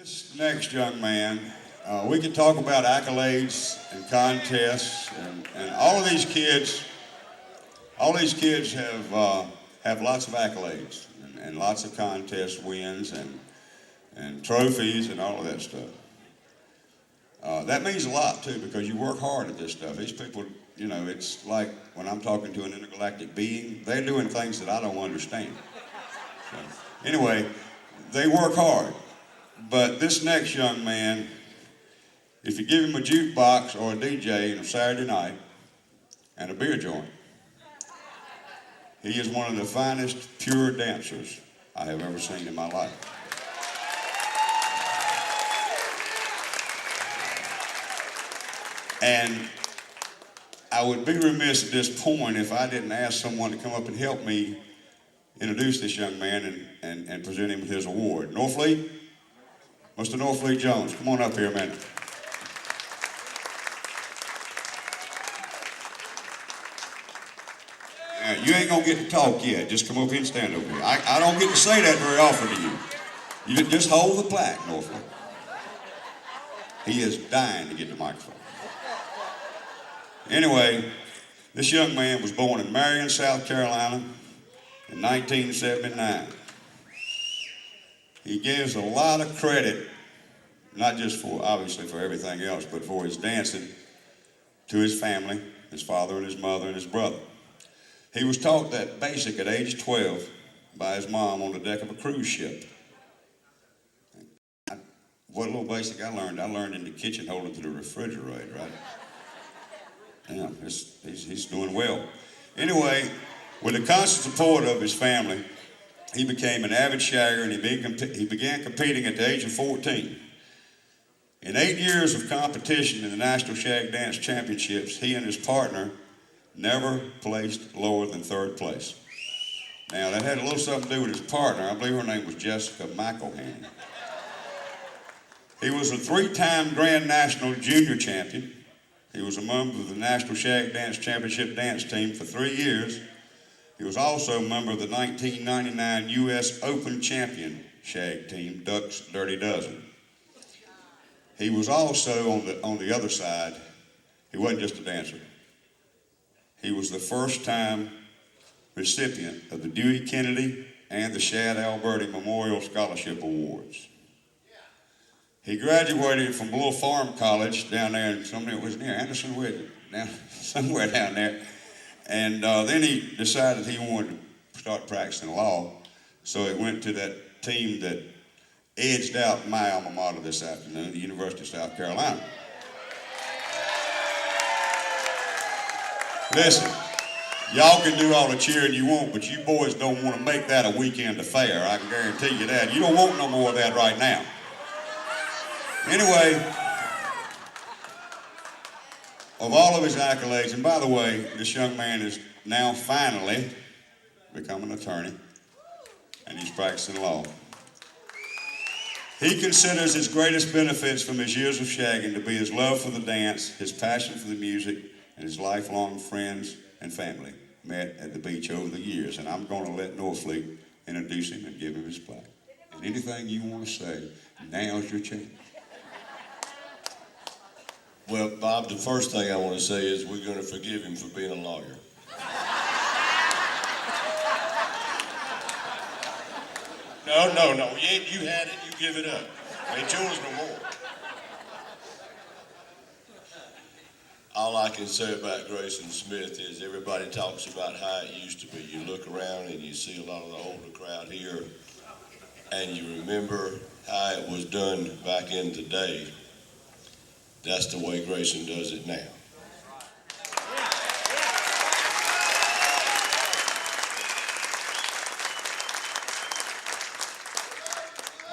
This next young man, we could talk about accolades and contests, and all these kids have lots of accolades and lots of contest wins and trophies and all of that stuff. That means a lot too, because you work hard at this stuff. These people, you know, it's like when I'm talking to an intergalactic being, they're doing things that I don't understand. So, anyway, they work hard. But this next young man, if you give him a jukebox or a DJ on a Saturday night and a beer joint, he is one of the finest pure dancers I have ever seen in my life. And I would be remiss at this point if I didn't ask someone to come up and help me introduce this young man and present him with his award. Norfleet? Mr. Norfleet Jones, come on up here a minute. You ain't gonna get to talk yet. Just come up here and stand over here. I don't get to say that very often to you. You just hold the plaque, Norfleet. He is dying to get the microphone. Anyway, this young man was born in Marion, South Carolina in 1979. He gives a lot of credit, not just for, obviously, for everything else, but for his dancing to his family, his father and his mother and his brother. He was taught that basic at age 12 by his mom on the deck of a cruise ship. What little basic I learned in the kitchen holding to the refrigerator, right? Yeah, he's doing well. Anyway, with the constant support of his family, he became an avid shagger, and he began competing at the age of 14. In 8 years of competition in the National Shag Dance Championships, he and his partner never placed lower than third place. Now, that had a little something to do with his partner. I believe her name was Jessica McElhaney. He was a three-time Grand National Junior Champion. He was a member of the National Shag Dance Championship dance team for 3 years. He was also a member of the 1999 U.S. Open champion shag team, Duck's Dirty Dozen. He was also, on the other side, he wasn't just a dancer. He was the first-time recipient of the Dewey Kennedy and the Shad Alberti Memorial Scholarship Awards. He graduated from Bull Farm College down there, and somewhere it was near Anderson, somewhere down there. And then he decided he wanted to start practicing law, so he went to that team that edged out my alma mater this afternoon, the University of South Carolina. Listen, y'all can do all the cheering you want, but you boys don't want to make that a weekend affair. I can guarantee you that. You don't want no more of that right now. Anyway, of all of his accolades, and by the way, this young man is now finally become an attorney, and he's practicing law. He considers his greatest benefits from his years of shagging to be his love for the dance, his passion for the music, and his lifelong friends and family met at the beach over the years. And I'm going to let Norfleet introduce him and give him his plaque. And anything you want to say, now's your chance. Well, Bob, the first thing I want to say is we're going to forgive him for being a lawyer. No. You had it. You give it up. Ain't yours no more. All I can say about Grayson Smith is everybody talks about how it used to be. You look around and you see a lot of the older crowd here, and you remember how it was done back in the day. That's the way Grayson does it now.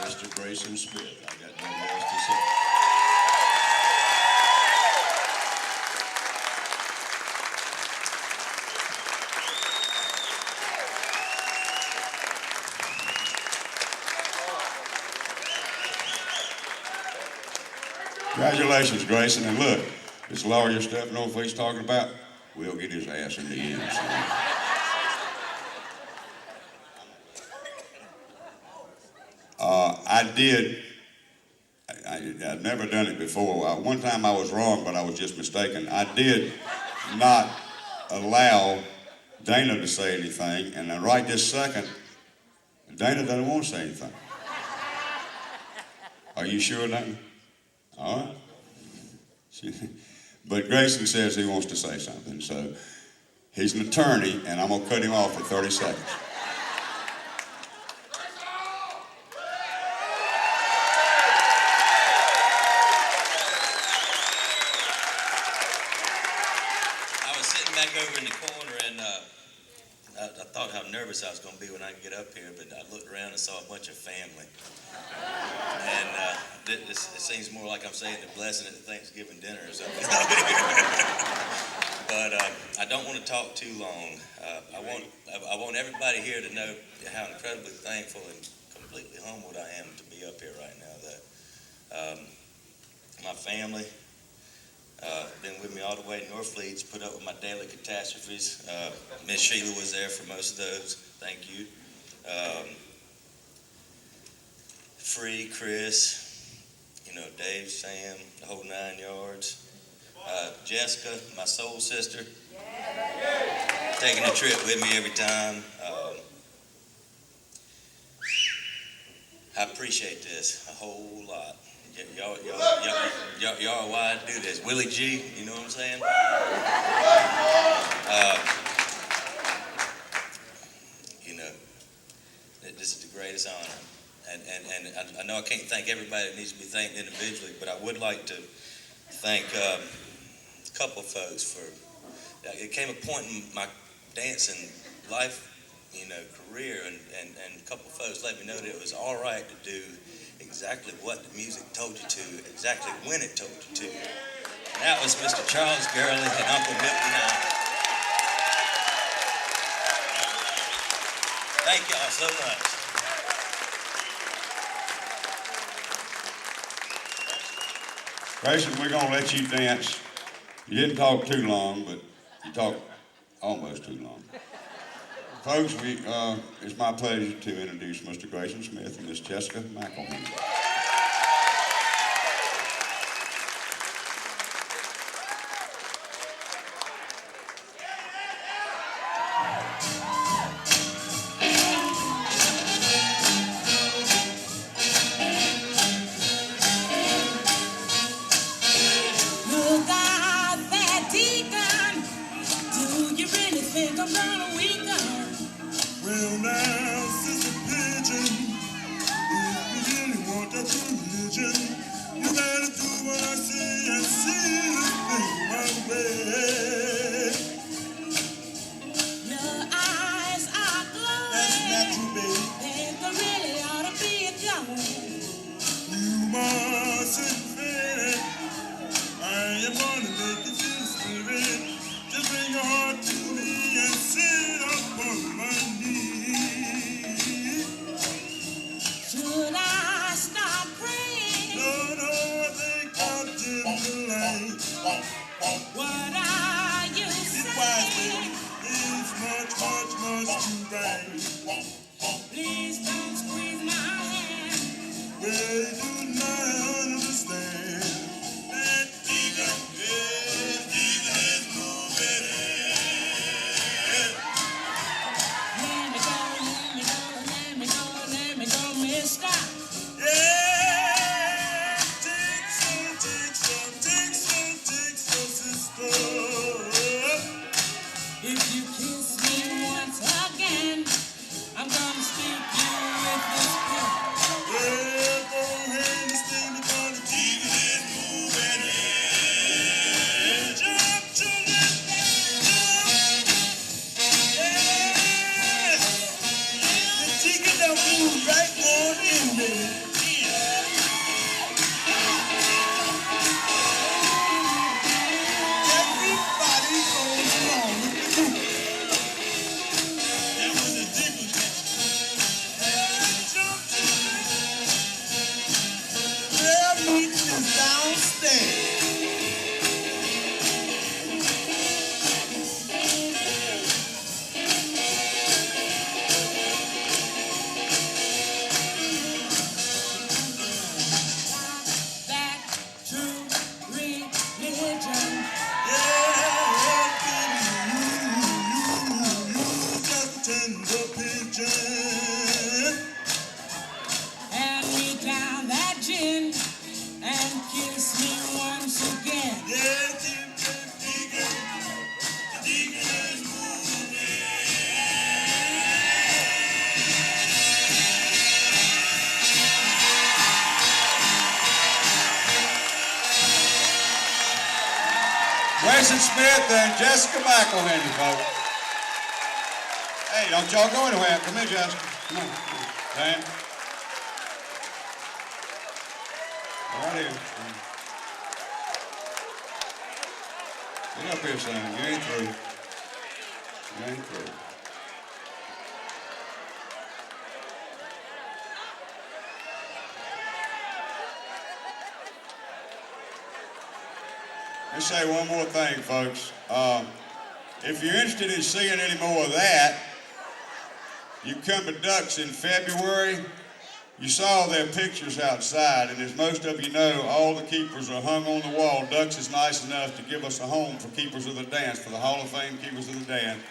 Mr. Grayson Smith, I got nothing else to say. Congratulations, Grayson. And look, this lawyer stuff Norfleet's talking about, we'll get his ass in the end. So. I did I'd never done it before. One time I was wrong, but I was just mistaken. I did not allow Dana to say anything, and then right this second, Dana doesn't want to say anything. Are you sure, Dana? All right. But Grayson says he wants to say something, so he's an attorney, and I'm going to cut him off for 30 seconds. I was sitting back over in the corner, and I thought how nervous I was going to be when I get up here, but I looked around and saw a bunch of family. And it seems more like I'm saying the blessing at the Thanksgiving dinner or something. But I don't want to talk too long. I want everybody here to know how incredibly thankful and completely humbled I am to be up here right now. That my family been with me all the way to North Leeds, put up with my daily catastrophes. Miss Sheila was there for most of those. Thank you. Free, Chris, Dave, Sam, the whole 9 yards. Jessica, my soul sister, taking a trip with me every time. I appreciate this a whole lot. Y'all are why I do this. Willie G, you know what I'm saying? This is the greatest honor. And I know I can't thank everybody that needs to be thanked individually, but I would like to thank a couple of folks for, it came a point in my dancing life, career, and a couple of folks let me know that it was all right to do exactly what the music told you to, exactly when it told you to. And that was Mr. Charles Gurley and Uncle Milton Allen. Thank y'all so much. Grayson, we're going to let you dance. You didn't talk too long, but you talked almost too long. Folks, it's my pleasure to introduce Mr. Grayson Smith and Miss Jessica McElhenney. Well, now, Sister Pigeon, if you really want that true religion, you gotta do what I say and see the thing my way. Your eyes are glowing. That's natural, baby. Think there really ought to be a going. You mustn't feel it. I am gonna make you feel the spirit. Just bring your heart to me and sit upon my knee. Should I stop praying? No, I think I'll dim the light. What are you Be wise, saying? baby. It's much too bright. Please don't squeeze my hand. Well, you do not understand. That eagle is moving. Let me go, mister. Yeah, take some, sister. If you kiss me once again, I'm gonna speak you Grayson Smith and Jessica McElhenney, folks. Hey, don't y'all go anywhere. Come here, Jessica. Come on. Dan. Right here. Get up here, son. You ain't through. You ain't through. Let me say one more thing, folks. If you're interested in seeing any more of that, you come to Ducks in February. You saw their pictures outside, and as most of you know, all the keepers are hung on the wall. Ducks is nice enough to give us a home for Keepers of the Dance, for the Hall of Fame Keepers of the Dance.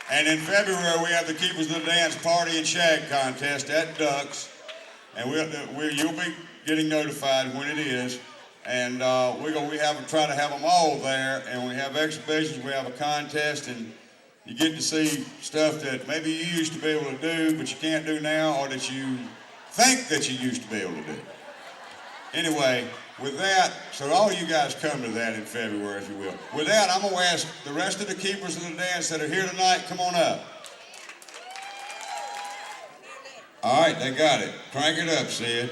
And in February, we have the Keepers of the Dance Party and Shag Contest at Ducks, and you'll be getting notified when it is. And we try to have them all there, and we have exhibitions, we have a contest, and you get to see stuff that maybe you used to be able to do, but you can't do now, or that you think that you used to be able to do. Anyway, with that, so all you guys come to that in February, if you will. With that, I'm going to ask the rest of the Keepers of the Dance that are here tonight, come on up. All right, they got it. Crank it up, Sid.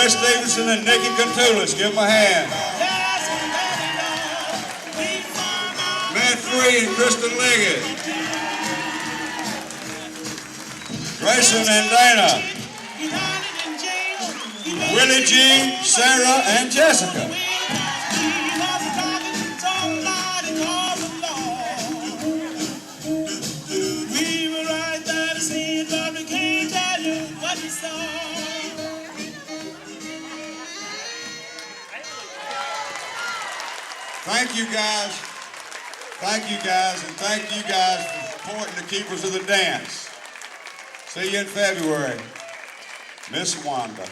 Stevenson and Nikki Contoulis, give them a hand. Matt Free and Kristen Liggett. Grayson and Dana. Willie G, Sarah, and Jessica. Thank you guys. Thank you guys, and thank you guys for supporting the Keepers of the Dance. See you in February. Miss Wanda.